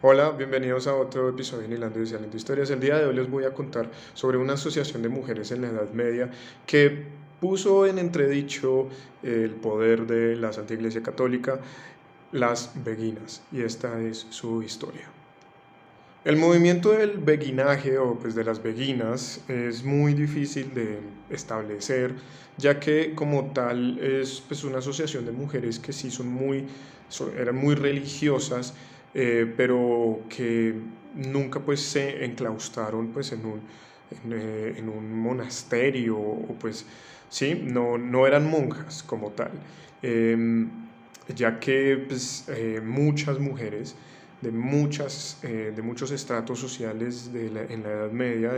Hola, bienvenidos a otro episodio de Hilando y Saliendo Historias. El día de hoy les voy a contar sobre una asociación de mujeres en la Edad Media que puso en entredicho el poder de la Santa Iglesia Católica, las beguinas, y esta es su historia. El movimiento del beguinaje o pues de las beguinas es muy difícil de establecer, ya que como tal es pues una asociación de mujeres que sí eran muy religiosas, pero que nunca pues se enclaustraron pues en un monasterio o pues sí, no eran monjas como tal, eh, ya que pues, muchas mujeres de muchos estratos sociales en la Edad Media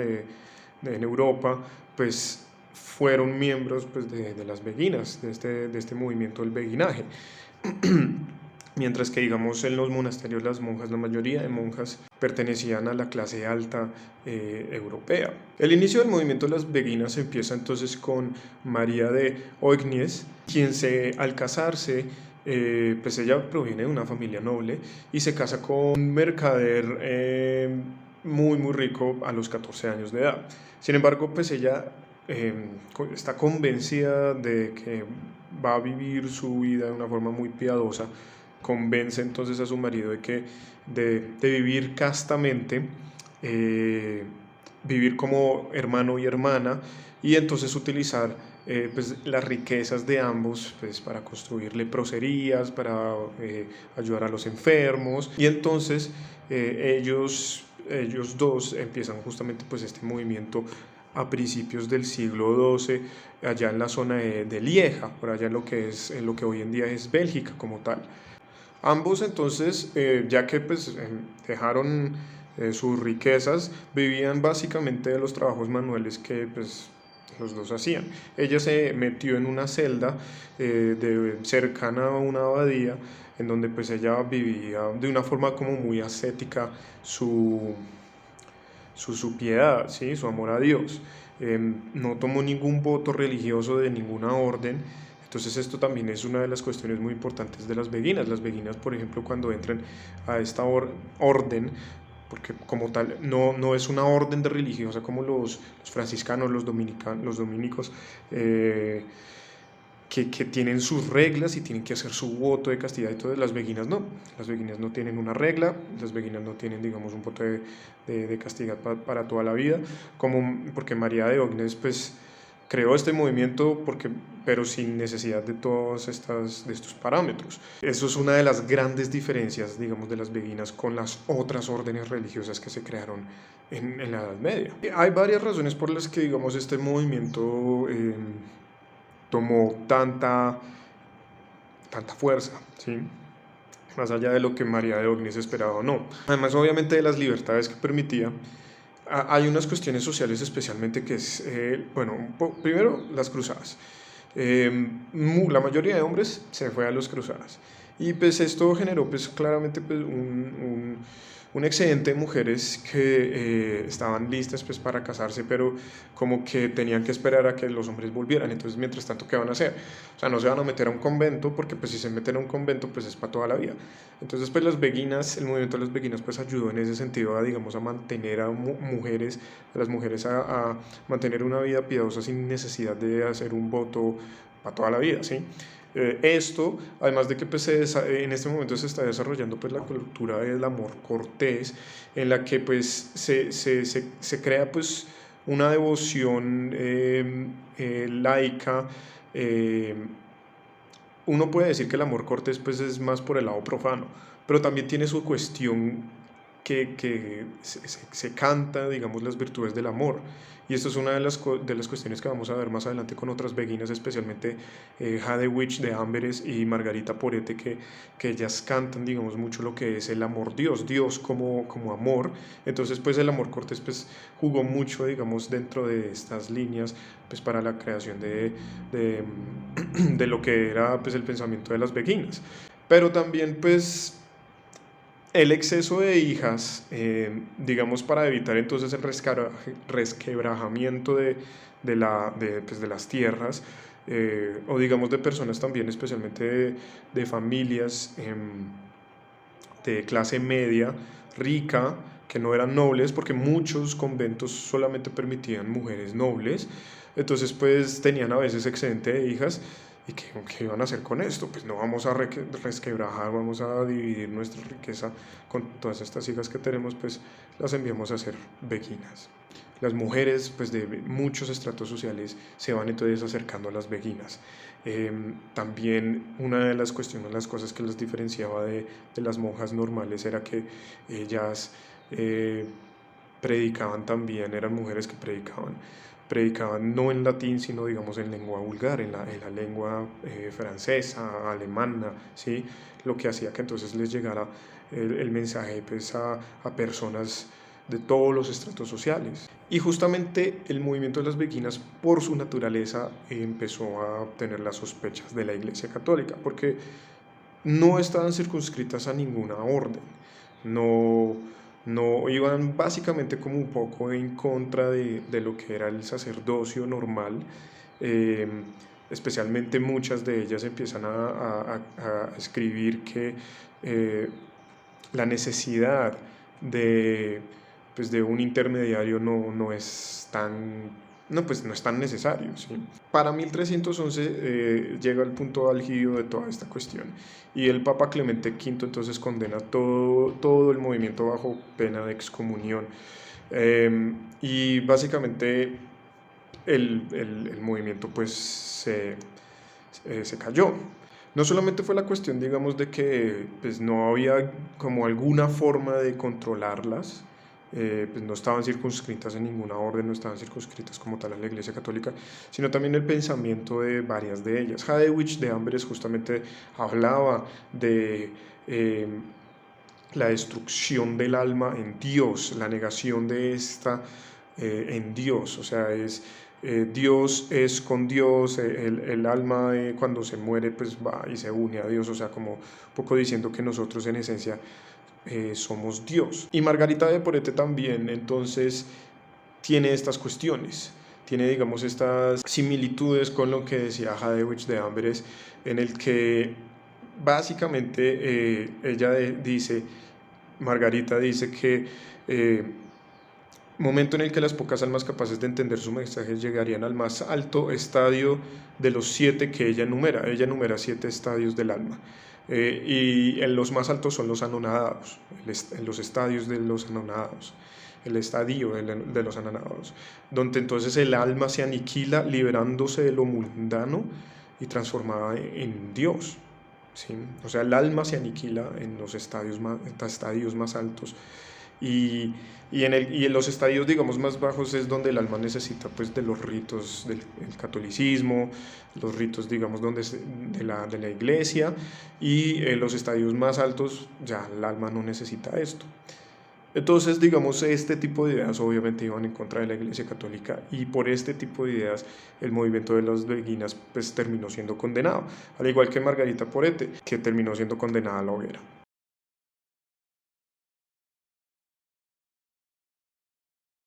en Europa, pues fueron miembros pues, de las beguinas, de este movimiento del beguinaje. Mientras que, digamos, en los monasterios las monjas, la mayoría de monjas pertenecían a la clase alta europea. El inicio del movimiento de las beguinas empieza entonces con María de Oignies, quien al casarse, pues ella proviene de una familia noble y se casa con un mercader muy rico a los 14 años de edad. Sin embargo, pues ella eh, está convencida de que va a vivir su vida de una forma muy piadosa. Convence entonces a su marido de vivir castamente, eh, vivir como hermano y hermana, y entonces utilizar pues, las riquezas de ambos pues, para construir leproserías, para ayudar a los enfermos, y entonces ellos dos empiezan justamente pues, este movimiento a principios del siglo XII, allá en la zona de Lieja, por allá en lo que hoy en día es Bélgica como tal. Ambos entonces, ya que pues dejaron sus riquezas, vivían básicamente de los trabajos manuales que pues los dos hacían. Ella se metió en una celda cercana a una abadía, en donde pues ella vivía de una forma como muy ascética su piedad, ¿sí? Su amor a Dios. No tomó ningún voto religioso de ninguna orden. Entonces esto también es una de las cuestiones muy importantes de las beguinas. Las beguinas, por ejemplo, cuando entran a esta orden, porque como tal no es una orden de religiosa como los franciscanos, los dominicos, que tienen sus reglas y tienen que hacer su voto de castidad y todo. Las beguinas no tienen una regla, las beguinas no tienen, digamos, un voto de castidad para toda la vida, porque María de Ognes, pues, creó este movimiento pero sin necesidad de de estos parámetros. Eso es una de las grandes diferencias, digamos, de las beguinas con las otras órdenes religiosas que se crearon en la Edad Media. Hay varias razones por las que, digamos, este movimiento tomó tanta fuerza, ¿sí? Más allá de lo que María de Ognis esperaba o no. Además, obviamente, de las libertades que permitía, hay unas cuestiones sociales especialmente que es, bueno, primero las cruzadas. La mayoría de hombres se fue a las cruzadas y pues esto generó pues claramente pues, un excedente de mujeres que estaban listas pues para casarse, pero como que tenían que esperar a que los hombres volvieran. Entonces, mientras tanto, ¿qué van a hacer? O sea, no se van a meter a un convento, porque pues si se meten a un convento pues es para toda la vida. Entonces, pues las beguinas, el movimiento de las beguinas pues ayudó en ese sentido a, digamos, a mantener a las mujeres a mantener una vida piadosa sin necesidad de hacer un voto para toda la vida, ¿sí? Esto, además de que pues, en este momento se está desarrollando pues, la cultura del amor cortés, en la que pues, se crea pues, una devoción laica. eh, Uno puede decir que el amor cortés pues, es más por el lado profano, pero también tiene su cuestión que se canta, digamos, las virtudes del amor. Y esto es una de las cuestiones que vamos a ver más adelante con otras beguinas, especialmente Jade Witch de Amberes y Margarita Porete, que ellas cantan, digamos, mucho lo que es el amor Dios como amor. Entonces, pues el amor cortés pues, jugó mucho, digamos, dentro de estas líneas pues, para la creación de, de lo que era pues, el pensamiento de las beguinas. Pero también, pues, el exceso de hijas, digamos, para evitar entonces el resquebrajamiento pues, de las tierras, o digamos de personas también, especialmente de familias de clase media rica, que no eran nobles, porque muchos conventos solamente permitían mujeres nobles, entonces pues tenían a veces excedente de hijas. ¿Y qué iban a hacer con esto? Pues no vamos a resquebrajar, vamos a dividir nuestra riqueza con todas estas hijas que tenemos, pues las enviamos a ser beguinas. Las mujeres pues de muchos estratos sociales se van entonces acercando a las beguinas. También una de las cuestiones, las cosas que las diferenciaba de las monjas normales era que ellas predicaban también, eran mujeres que predicaban no en latín, sino digamos en lengua vulgar, en la lengua francesa, alemana, ¿sí? Lo que hacía que entonces les llegara el mensaje pues, a personas de todos los estratos sociales. Y justamente el movimiento de las beguinas, por su naturaleza, empezó a obtener las sospechas de la Iglesia Católica, porque no estaban circunscritas a ninguna orden, no, no iban básicamente como un poco en contra de lo que era el sacerdocio normal. eh, Especialmente muchas de ellas empiezan a escribir que la necesidad de, pues de un intermediario no es tan, no, pues no es tan necesario, ¿sí? Para 1311 llega el punto álgido de toda esta cuestión y el Papa Clemente V entonces condena todo el movimiento bajo pena de excomunión. Y básicamente el movimiento pues se cayó. No solamente fue la cuestión, digamos, de que pues, no había como alguna forma de controlarlas, pues no estaban circunscritas en ninguna orden, no estaban circunscritas como tal a la Iglesia Católica, sino también el pensamiento de varias de ellas. Hadewich de Amberes justamente hablaba de la destrucción del alma en Dios, la negación de esta en Dios, o sea, Dios es con Dios, el alma cuando se muere pues va y se une a Dios, o sea, como un poco diciendo que nosotros en esencia somos Dios. Y Margarita de Porete también entonces tiene estas cuestiones, tiene digamos estas similitudes con lo que decía Hadewich de Amberes, en el que básicamente ella dice, Margarita dice que momento en el que las pocas almas capaces de entender su mensaje llegarían al más alto estadio de los 7 que ella enumera 7 estadios del alma. Y en los más altos son los anonadados, en los estadios de los anonadados, el estadio de los anonadados, donde entonces el alma se aniquila liberándose de lo mundano y transformada en Dios. ¿Sí? O sea, el alma se aniquila en los estadios más altos y en los estadios, digamos, más bajos es donde el alma necesita, pues, de los ritos del catolicismo, los ritos, digamos, de la iglesia, y en los estadios más altos ya el alma no necesita esto. Entonces, digamos, este tipo de ideas obviamente iban en contra de la Iglesia Católica y por este tipo de ideas el movimiento de las beguinas pues terminó siendo condenado, al igual que Margarita Porete, que terminó siendo condenada a la hoguera.